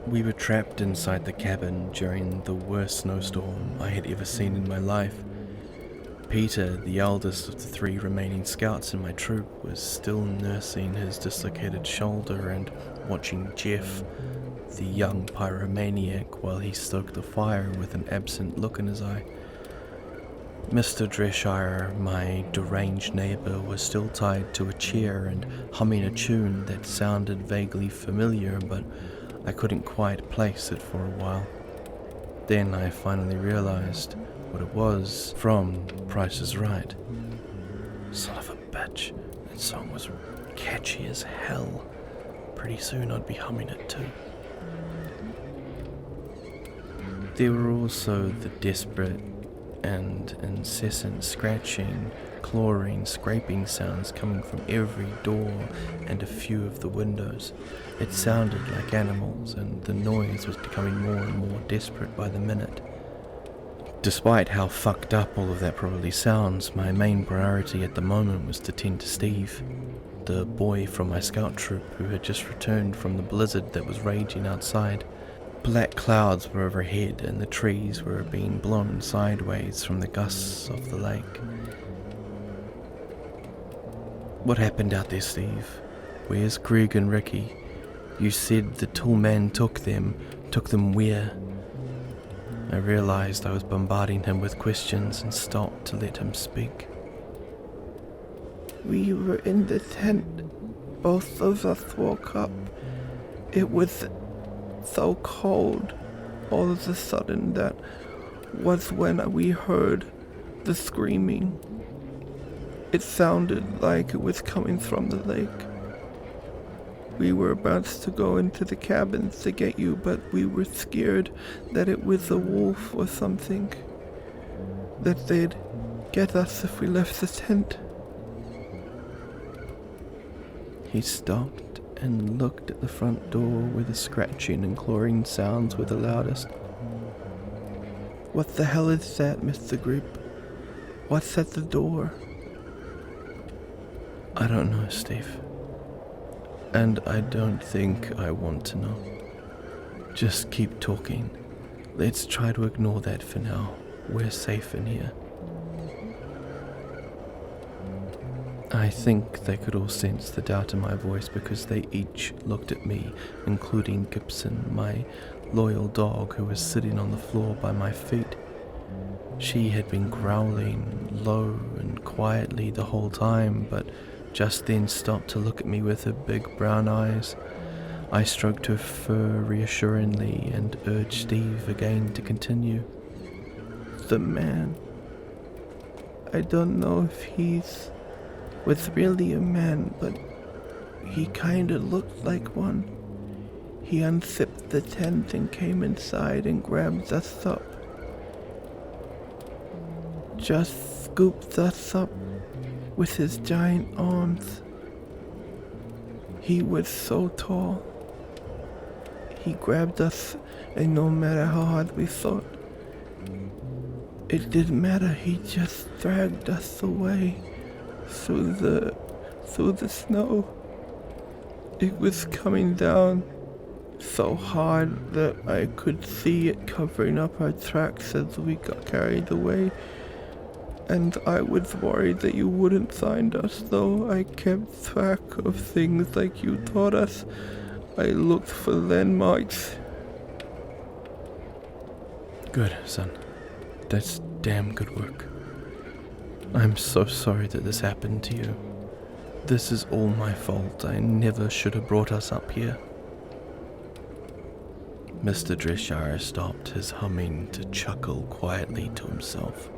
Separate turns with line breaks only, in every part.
We were trapped inside the cabin during the worst snowstorm I had ever seen in my life. Peter, the eldest of the 3 remaining scouts in my troop, was still nursing his dislocated shoulder and watching Jeff, the young pyromaniac, while he stoked the fire with an absent look in his eye. Mr. Dreshire, my deranged neighbour, was still tied to a chair and humming a tune that sounded vaguely familiar, but I couldn't quite place it for a while. Then I finally realized what it was from Price is Right. Son of a bitch, that song was catchy as hell. Pretty soon I'd be humming it too. There were also the desperate and incessant scratching, clawing, scraping sounds coming from every door and a few of the windows. It sounded like animals, and the noise was becoming more and more desperate by the minute. Despite how fucked up all of that probably sounds, my main priority at the moment was to tend to Steve, the boy from my scout troop who had just returned from the blizzard that was raging outside. Black clouds were overhead and the trees were being blown sideways from the gusts of the lake. What happened out there, Steve? Where's Greg and Ricky? You said the tool man took them where? I realized I was bombarding him with questions and stopped to let him speak.
We were in the tent. Both of us woke up. It was so cold all of a sudden. That was when we heard the screaming. It sounded like it was coming from the lake. We were about to go into the cabins to get you, but we were scared that it was a wolf or something, that they'd get us if we left the tent.
He stopped and looked at the front door where the scratching and clawing sounds were the loudest.
What the hell is that, Mr. Grupe? What's at the door?
I don't know, Steve. And I don't think I want to know. Just keep talking. Let's try to ignore that for now. We're safe in here. I think they could all sense the doubt in my voice because they each looked at me, including Gibson, my loyal dog who was sitting on the floor by my feet. She had been growling low and quietly the whole time, but just then stopped to look at me with her big brown eyes. I stroked her fur reassuringly and urged Steve again to continue.
The man. I don't know if was really a man, but he kinda looked like one. He unzipped the tent and came inside and grabbed us up. Just scooped us up with his giant arms. He was so tall. He grabbed us, and no matter how hard we fought, it didn't matter. He just dragged us away through the snow. It was coming down so hard that I could see it covering up our tracks as we got carried away. And I was worried that you wouldn't find us, though I kept track of things like you taught us. I looked for landmarks.
Good, son. That's damn good work. I'm so sorry that this happened to you. This is all my fault. I never should have brought us up here. Mr. Dreshire stopped his humming to chuckle quietly to himself.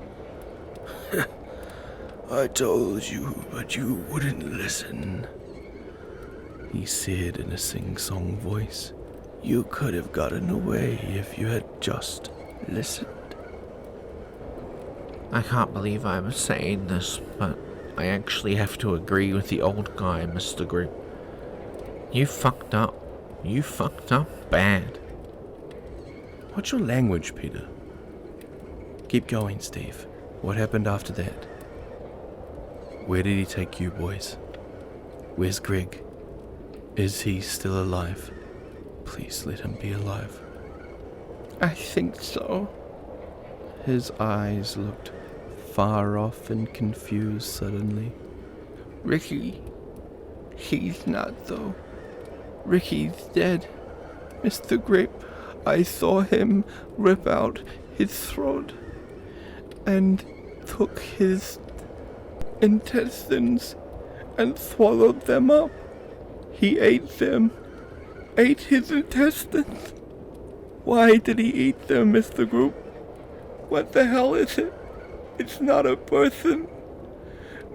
I told you, but you wouldn't listen, he said in a sing-song voice. You could have gotten away if you had just listened.
I can't believe I'm saying this, but I actually have to agree with the old guy, Mr. Grupe. You fucked up. You fucked up bad.
What's your language, Peter? Keep going, Steve. What happened after that? Where did he take you boys? Where's Greg? Is he still alive? Please let him be alive.
I think so. His eyes looked far off and confused suddenly. Ricky. He's not, though. Ricky's dead. Mr. Grupe, I saw him rip out his throat and took his intestines and swallowed them up. He ate them. Ate his intestines. Why did he eat them, Mr. Grupe? What the hell is it? It's not a person.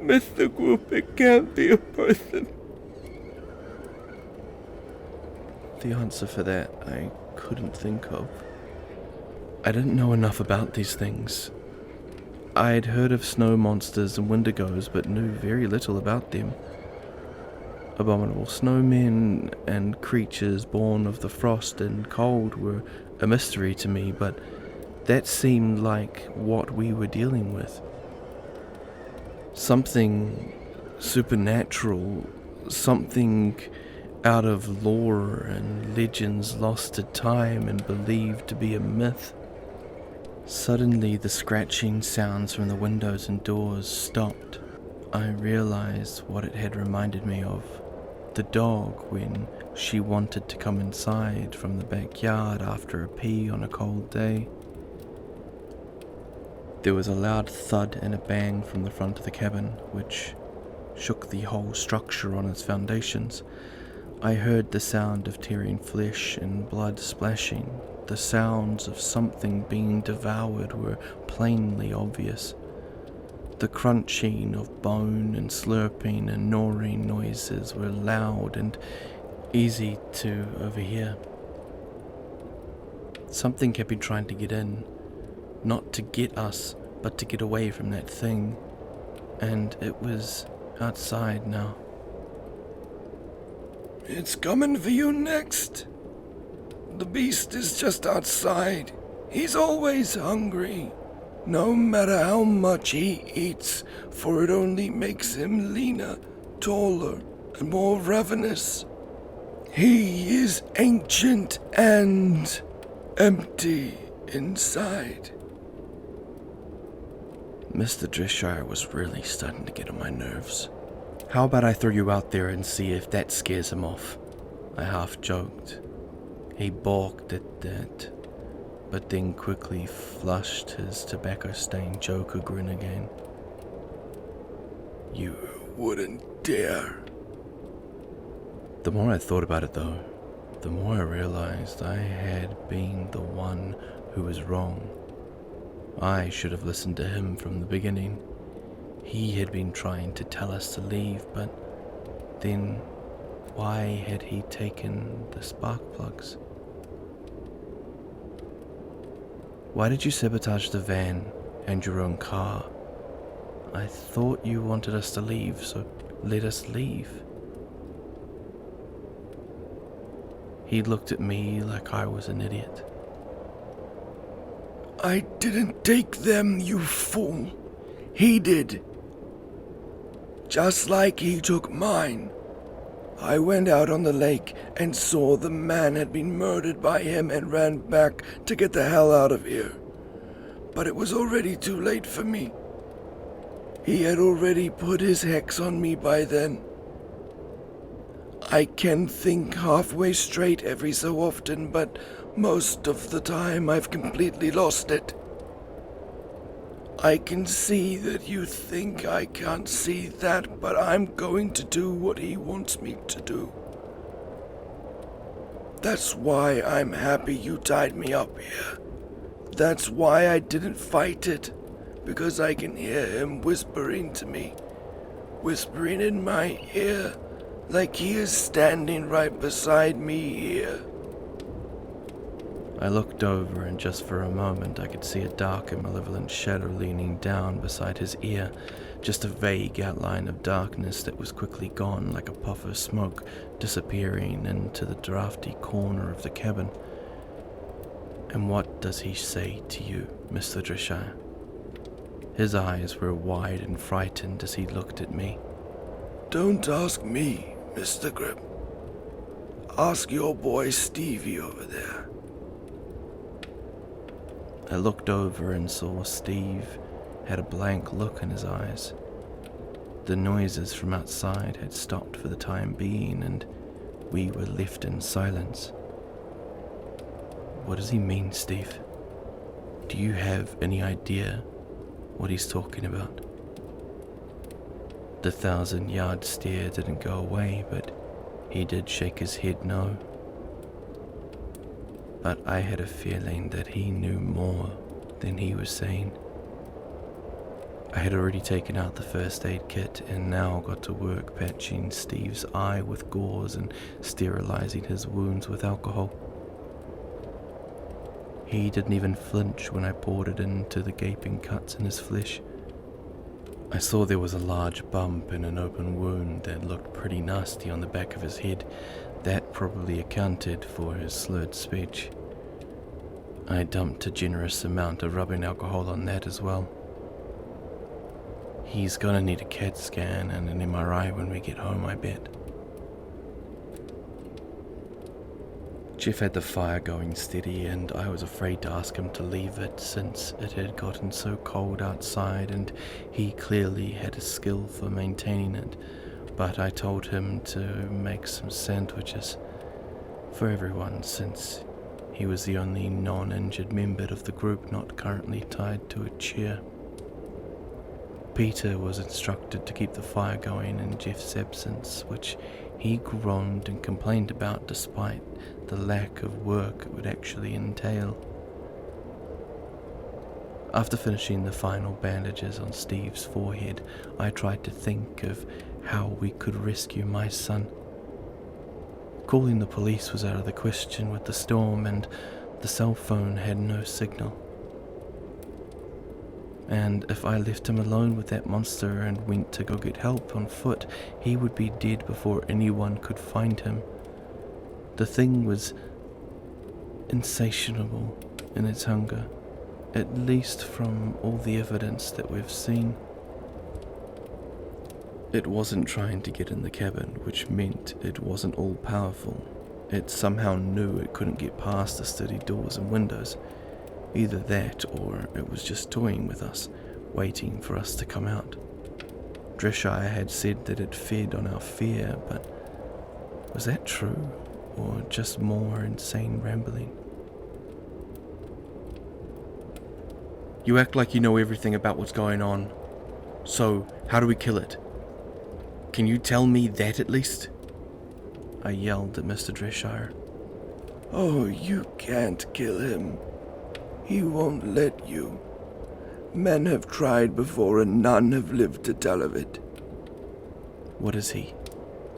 Mr. Grupe, it can't be a person.
The answer for that I couldn't think of. I didn't know enough about these things. I'd heard of snow monsters and Wendigos, but knew very little about them. Abominable snowmen and creatures born of the frost and cold were a mystery to me, but that seemed like what we were dealing with. Something supernatural, something out of lore and legends lost to time and believed to be a myth. Suddenly the scratching sounds from the windows and doors stopped. I realized what it had reminded me of. The dog when she wanted to come inside from the backyard after a pee on a cold day. There was a loud thud and a bang from the front of the cabin, which shook the whole structure on its foundations. I heard the sound of tearing flesh and blood splashing. The sounds of something being devoured were plainly obvious. The crunching of bone and slurping and gnawing noises were loud and easy to overhear. Something kept trying to get in, not to get us, but to get away from that thing. And it was outside now.
It's coming for you next. The beast is just outside. He's always hungry. No matter how much he eats, for it only makes him leaner, taller, and more ravenous. He is ancient and empty inside.
Mr. Dressshire was really starting to get on my nerves. How about I throw you out there and see if that scares him off? I half joked. He balked at that, but then quickly flushed his tobacco-stained Joker grin again.
You wouldn't dare.
The more I thought about it though, the more I realized I had been the one who was wrong. I should have listened to him from the beginning. He had been trying to tell us to leave, but then why had he taken the spark plugs? Why did you sabotage the van and your own car? I thought you wanted us to leave, so let us leave. He looked at me like I was an idiot.
I didn't take them, you fool. He did. Just like he took mine. I went out on the lake and saw the man had been murdered by him and ran back to get the hell out of here. But it was already too late for me. He had already put his hex on me by then. I can think halfway straight every so often, but most of the time I've completely lost it. I can see that you think I can't see that, but I'm going to do what he wants me to do. That's why I'm happy you tied me up here. That's why I didn't fight it, because I can hear him whispering to me, whispering in my ear, like he is standing right beside me here.
I looked over, and just for a moment I could see a dark and malevolent shadow leaning down beside his ear, just a vague outline of darkness that was quickly gone like a puff of smoke, disappearing into the drafty corner of the cabin. And what does he say to you, Mr. Dressshire? His eyes were wide and frightened as he looked at me.
Don't ask me, Mr. Grupe. Ask your boy Stevie over there.
I looked over and saw Steve had a blank look in his eyes. The noises from outside had stopped for the time being, and we were left in silence. What does he mean, Steve? Do you have any idea what he's talking about? The 1,000-yard stare didn't go away, but he did shake his head no. But I had a feeling that he knew more than he was saying. I had already taken out the first aid kit and now got to work patching Steve's eye with gauze and sterilizing his wounds with alcohol. He didn't even flinch when I poured it into the gaping cuts in his flesh. I saw there was a large bump and an open wound that looked pretty nasty on the back of his head. That probably accounted for his slurred speech. I dumped a generous amount of rubbing alcohol on that as well. He's gonna need a CAT scan and an MRI when we get home, I bet. Jeff had the fire going steady, and I was afraid to ask him to leave it since it had gotten so cold outside and he clearly had a skill for maintaining it. But I told him to make some sandwiches for everyone since he was the only non-injured member of the group not currently tied to a chair. Peter was instructed to keep the fire going in Jeff's absence, which he groaned and complained about despite the lack of work it would actually entail. After finishing the final bandages on Steve's forehead, I tried to think of how we could rescue my son. Calling the police was out of the question with the storm, and the cell phone had no signal. And if I left him alone with that monster and went to go get help on foot, he would be dead before anyone could find him. The thing was insatiable in its hunger, at least from all the evidence that we've seen. It wasn't trying to get in the cabin, which meant it wasn't all-powerful. It somehow knew it couldn't get past the sturdy doors and windows. Either that, or it was just toying with us, waiting for us to come out. Dreshire had said that it fed on our fear, but was that true, or just more insane rambling? You act like you know everything about what's going on. So, how do we kill it? Can you tell me that at least? I yelled at Mr. Dreshire.
Oh, you can't kill him. He won't let you. Men have tried before and none have lived to tell of it.
What is he?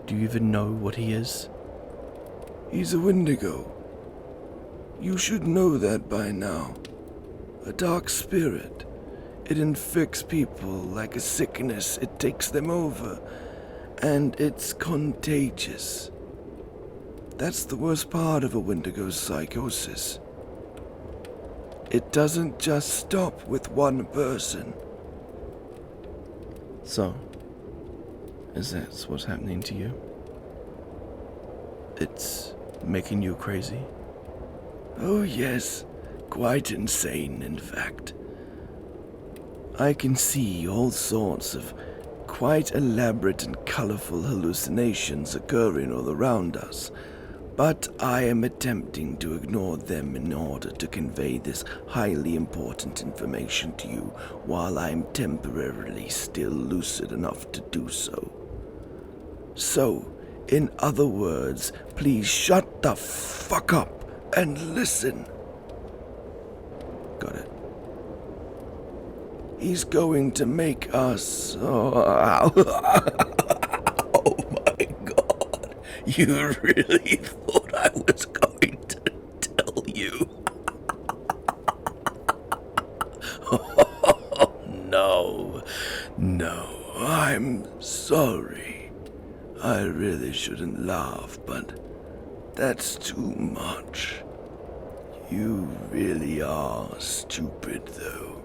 Do you even know what he is?
He's a Wendigo. You should know that by now. A dark spirit. It infects people like a sickness. It takes them over. And it's contagious. That's the worst part of a Wendigo's psychosis. It doesn't just stop with one person.
So, is that what's happening to you? It's making you crazy?
Oh yes, quite insane in fact. I can see all sorts of quite elaborate and colorful hallucinations occurring all around us, but I am attempting to ignore them in order to convey this highly important information to you while I'm temporarily still lucid enough to do so. So, in other words, please shut the fuck up and listen.
Got it.
He's going to make us... Oh my god. You really thought I was going to tell you? Oh, no, I'm sorry. I really shouldn't laugh, but that's too much. You really are stupid, though.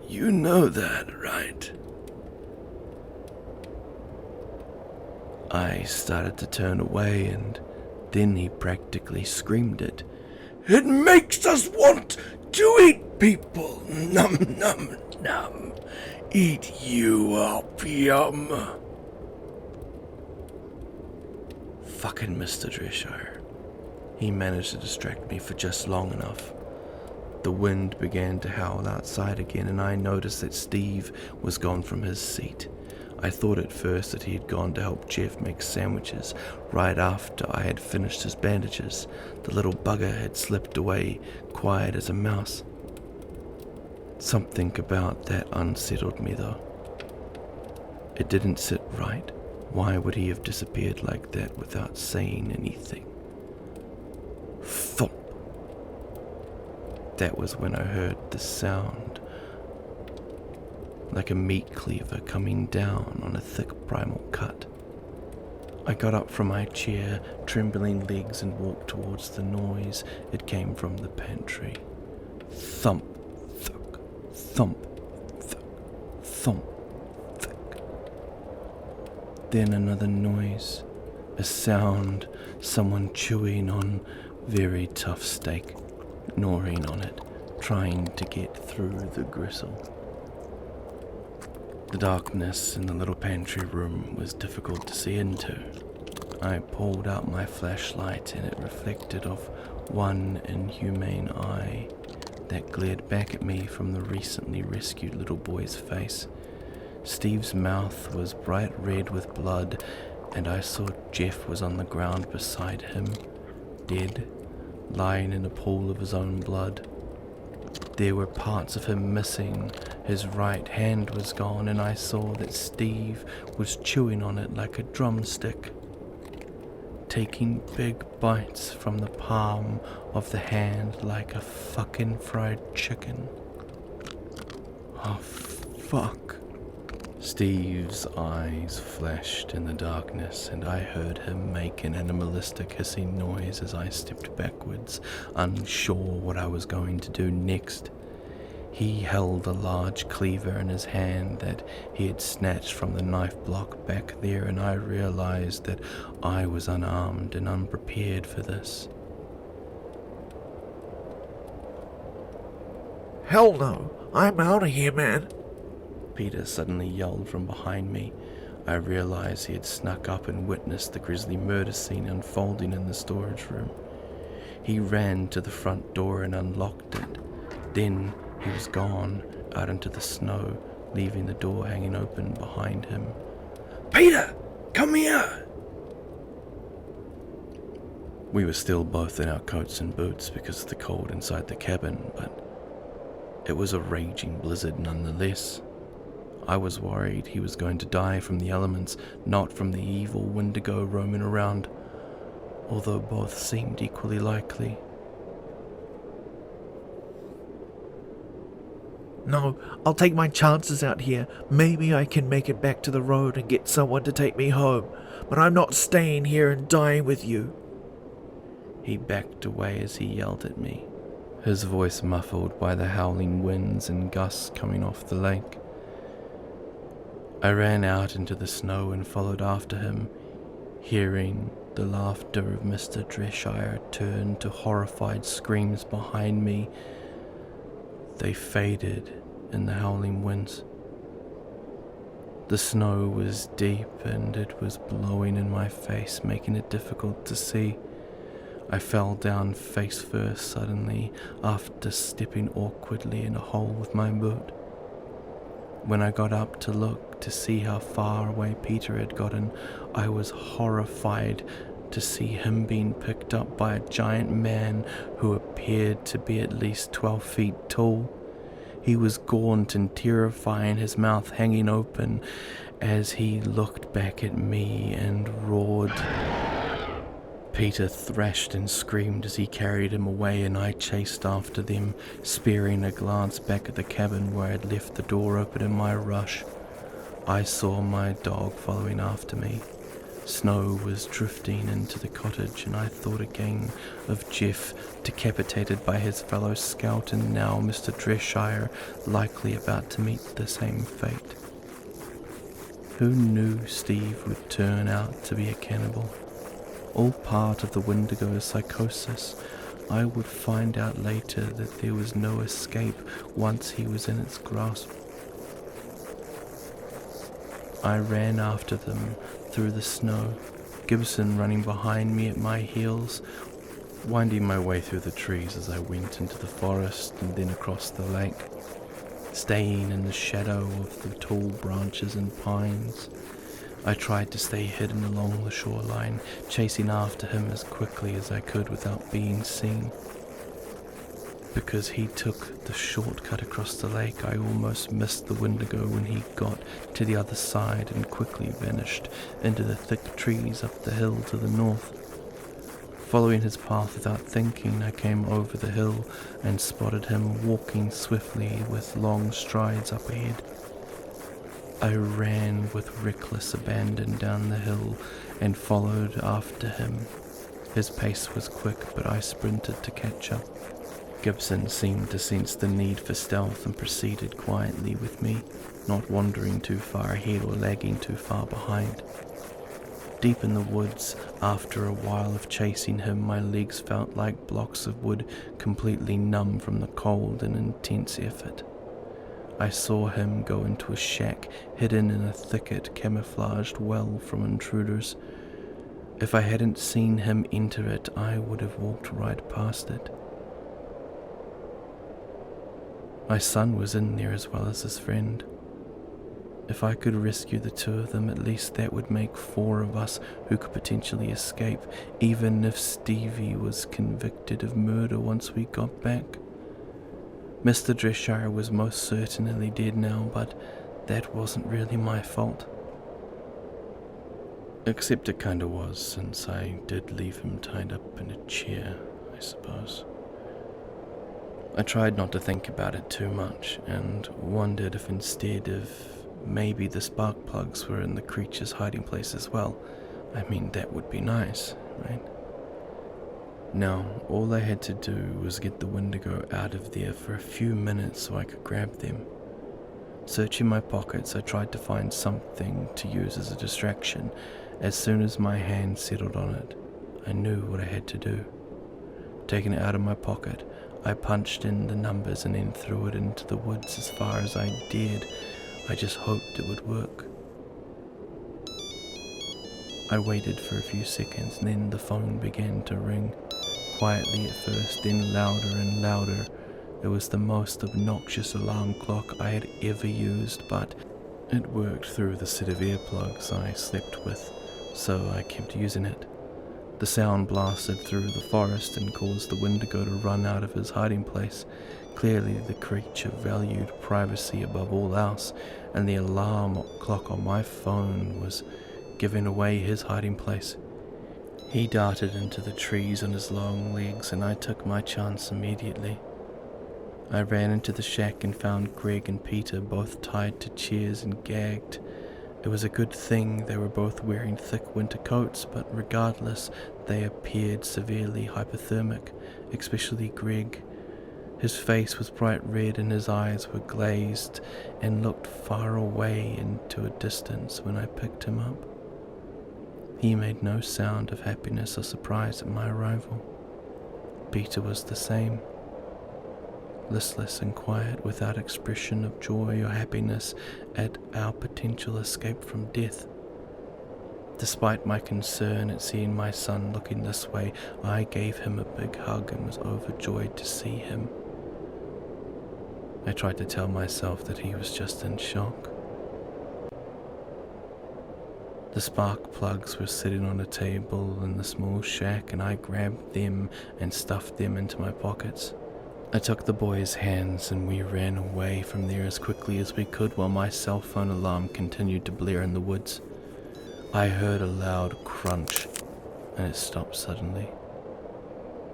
You know that, right?
I started to turn away, and then he practically screamed it.
It makes us want to eat people. Num, num, num. Eat you up, yum.
Fucking Mr. Dresshire. He managed to distract me for just long enough. The wind began to howl outside again, and I noticed that Steve was gone from his seat. I thought at first that he had gone to help Jeff make sandwiches right after I had finished his bandages. The little bugger had slipped away, quiet as a mouse. Something about that unsettled me, though. It didn't sit right. Why would he have disappeared like that without saying anything? Thump! That was when I heard the sound, like a meat cleaver coming down on a thick primal cut. I got up from my chair, trembling legs, and walked towards the noise. It came from the pantry. Thump, thunk, thump, thunk, thump, thunk. Then another noise, a sound, someone chewing on very tough steak, gnawing on it, trying to get through the gristle. The darkness in the little pantry room was difficult to see into. I pulled out my flashlight, and it reflected off one inhumane eye that glared back at me from the recently rescued little boy's face. Steve's mouth was bright red with blood, and I saw Jeff was on the ground beside him, dead, lying in a pool of his own blood. There were parts of him missing. His right hand was gone, and I saw that Steve was chewing on it like a drumstick, taking big bites from the palm of the hand like a fucking fried chicken. Oh, fuck. Steve's eyes flashed in the darkness, and I heard him make an animalistic hissing noise as I stepped backwards, unsure what I was going to do next. He held a large cleaver in his hand that he had snatched from the knife block back there, and I realized that I was unarmed and unprepared for this.
Hell no, I'm out of here, man.
Peter suddenly yelled from behind me. I realized he had snuck up and witnessed the grisly murder scene unfolding in the storage room. He ran to the front door and unlocked it. Then he was gone out into the snow, leaving the door hanging open behind him.
Peter, come here!
We were still both in our coats and boots because of the cold inside the cabin, but it was a raging blizzard nonetheless. I was worried he was going to die from the elements, not from the evil Wendigo roaming around, although both seemed equally likely.
No, I'll take my chances out here. Maybe I can make it back to the road and get someone to take me home, but I'm not staying here and dying with you.
He backed away as he yelled at me, his voice muffled by the howling winds and gusts coming off the lake. I ran out into the snow and followed after him, hearing the laughter of Mr. Dresshire turn to horrified screams behind me. They faded in the howling winds. The snow was deep and it was blowing in my face, making it difficult to see. I fell down face first suddenly after stepping awkwardly in a hole with my boot. When I got up to look to see how far away Peter had gotten, I was horrified to see him being picked up by a giant man who appeared to be at least 12 feet tall. He was gaunt and terrifying, his mouth hanging open as he looked back at me and roared. Peter thrashed and screamed as he carried him away, and I chased after them, sparing a glance back at the cabin where I had left the door open in my rush. I saw my dog following after me. Snow was drifting into the cottage, and I thought again of Jeff, decapitated by his fellow scout, and now Mr. Dresshire, likely about to meet the same fate. Who knew Steve would turn out to be a cannibal? All part of the Wendigo psychosis. I would find out later that there was no escape once he was in its grasp. I ran after them through the snow, Gibson running behind me at my heels, winding my way through the trees as I went into the forest and then across the lake, staying in the shadow of the tall branches and pines. I tried to stay hidden along the shoreline, chasing after him as quickly as I could without being seen. Because he took the shortcut across the lake, I almost missed the Wendigo when he got to the other side and quickly vanished into the thick trees up the hill to the north. Following his path without thinking, I came over the hill and spotted him walking swiftly with long strides up ahead. I ran with reckless abandon down the hill and followed after him. His pace was quick, but I sprinted to catch up. Gibson seemed to sense the need for stealth and proceeded quietly with me, not wandering too far ahead or lagging too far behind. Deep in the woods, after a while of chasing him, my legs felt like blocks of wood, completely numb from the cold and intense effort. I saw him go into a shack hidden in a thicket camouflaged well from intruders. If I hadn't seen him enter it, I would have walked right past it. My son was in there as well as his friend. If I could rescue the two of them, at least that would make 4 of us who could potentially escape, even if Stevie was convicted of murder once we got back. Mr. Dresshire was most certainly dead now, but that wasn't really my fault. Except it kinda was, since I did leave him tied up in a chair, I suppose. I tried not to think about it too much, and wondered if instead of maybe the spark plugs were in the creature's hiding place as well. I mean, that would be nice, right? Now, all I had to do was get the Wendigo out of there for a few minutes so I could grab them. Searching my pockets, I tried to find something to use as a distraction. As soon as my hand settled on it, I knew what I had to do. Taking it out of my pocket, I punched in the numbers and then threw it into the woods as far as I dared. I just hoped it would work. I waited for a few seconds, and then the phone began to ring. Quietly at first, then louder and louder. It was the most obnoxious alarm clock I had ever used, but it worked through the set of earplugs I slept with, so I kept using it. The sound blasted through the forest and caused the Wendigo to run out of his hiding place. Clearly the creature valued privacy above all else, and the alarm clock on my phone was giving away his hiding place. He darted into the trees on his long legs, and I took my chance immediately. I ran into the shack and found Greg and Peter both tied to chairs and gagged. It was a good thing they were both wearing thick winter coats, but regardless, they appeared severely hypothermic, especially Greg. His face was bright red and his eyes were glazed and looked far away into a distance when I picked him up. He made no sound of happiness or surprise at my arrival. Peter was the same. Listless and quiet, without expression of joy or happiness at our potential escape from death. Despite my concern at seeing my son looking this way, I gave him a big hug and was overjoyed to see him. I tried to tell myself that he was just in shock. The spark plugs were sitting on a table in the small shack, and I grabbed them and stuffed them into my pockets. I took the boy's hands and we ran away from there as quickly as we could while my cell phone alarm continued to blare in the woods. I heard a loud crunch and it stopped suddenly.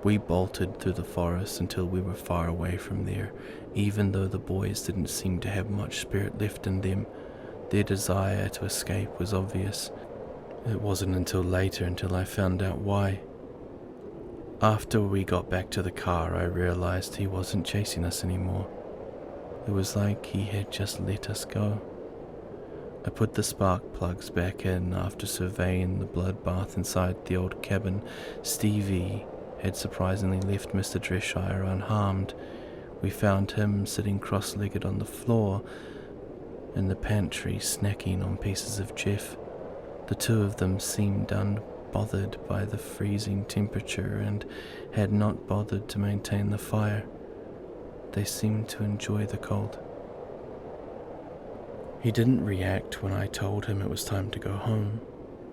We bolted through the forest until we were far away from there. Even though the boys didn't seem to have much spirit left in them, their desire to escape was obvious. It wasn't until later until I found out why. After we got back to the car, I realized he wasn't chasing us anymore. It was like he had just let us go. I put the spark plugs back in after surveying the bloodbath inside the old cabin. Stevie had surprisingly left Mr. Dreshire unharmed. We found him sitting cross-legged on the floor in the pantry, snacking on pieces of Jeff. The two of them seemed unbothered by the freezing temperature and had not bothered to maintain the fire. They seemed to enjoy the cold. He didn't react when I told him it was time to go home.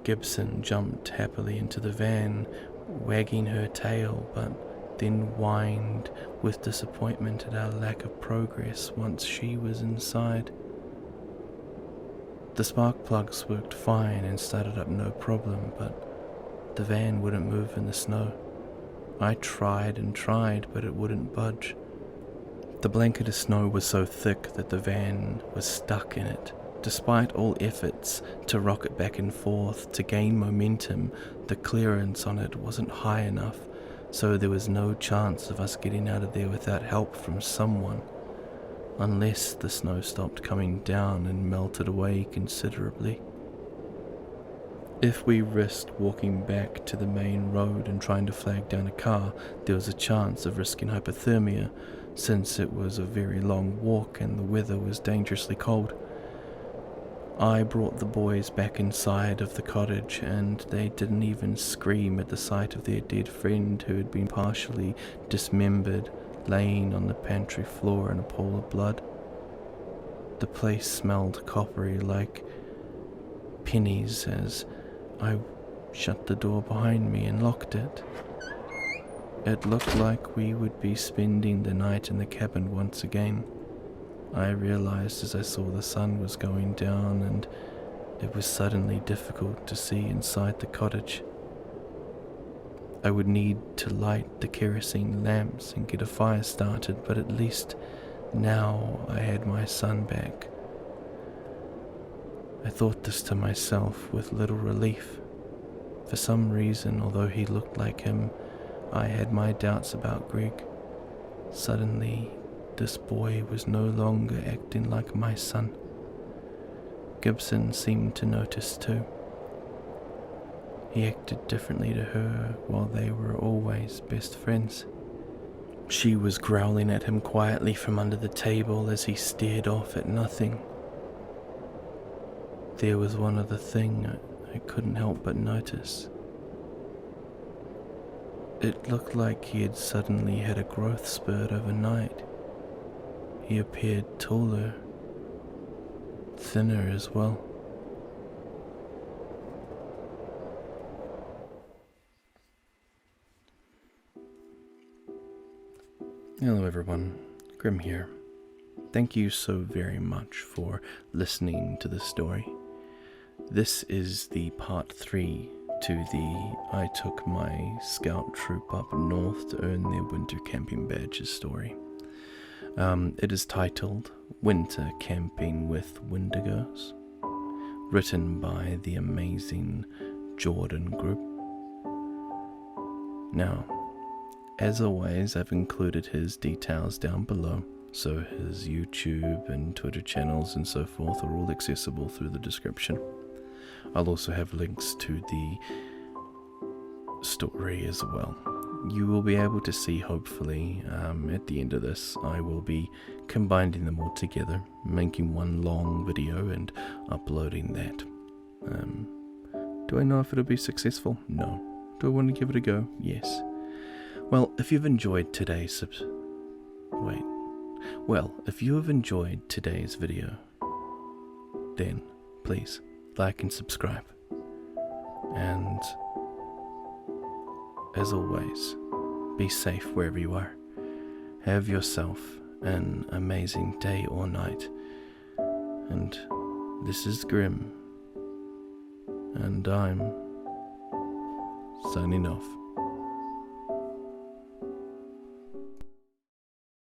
Gibson jumped happily into the van, wagging her tail, but then whined with disappointment at our lack of progress once she was inside. The spark plugs worked fine and started up no problem, but the van wouldn't move in the snow. I tried and tried, but it wouldn't budge. The blanket of snow was so thick that the van was stuck in it. Despite all efforts to rock it back and forth to gain momentum, the clearance on it wasn't high enough, so there was no chance of us getting out of there without help from someone, unless the snow stopped coming down and melted away considerably. If we risked walking back to the main road and trying to flag down a car, there was a chance of risking hypothermia, since it was a very long walk and the weather was dangerously cold. I brought the boys back inside of the cottage, and they didn't even scream at the sight of their dead friend who had been partially dismembered, laying on the pantry floor in a pool of blood. The place smelled coppery like pennies as I shut the door behind me and locked it. It looked like we would be spending the night in the cabin once again. I realized as I saw the sun was going down, and it was suddenly difficult to see inside the cottage. I would need to light the kerosene lamps and get a fire started, but at least now I had my son back. I thought this to myself with little relief. For some reason, although he looked like him, I had my doubts about Greg. Suddenly, this boy was no longer acting like my son. Gibson seemed to notice too. He acted differently to her while they were always best friends. She was growling at him quietly from under the table as he stared off at nothing. There was one other thing I couldn't help but notice. It looked like he had suddenly had a growth spurt overnight. He appeared taller, thinner as well. Hello everyone, Grim here. Thank you so very much for listening to this story. This is the part 3 to the I took my scout troop up north to earn their winter camping badges story. It is titled Winter Camping with Wendigos, written by the amazing Jordan Grupe. Now, as always, I've included his details down below, so his YouTube and Twitter channels and so forth are all accessible through the description. I'll also have links to the story as well. You will be able to see, hopefully, at the end of this, I will be combining them all together, making one long video and uploading that. Do I know if it'll be successful? No. Do I want to give it a go? Yes. Well, if you've enjoyed today's if you have enjoyed today's video, then please like and subscribe. And as always, be safe wherever you are. Have yourself an amazing day or night. And this is Grim, and I'm signing off.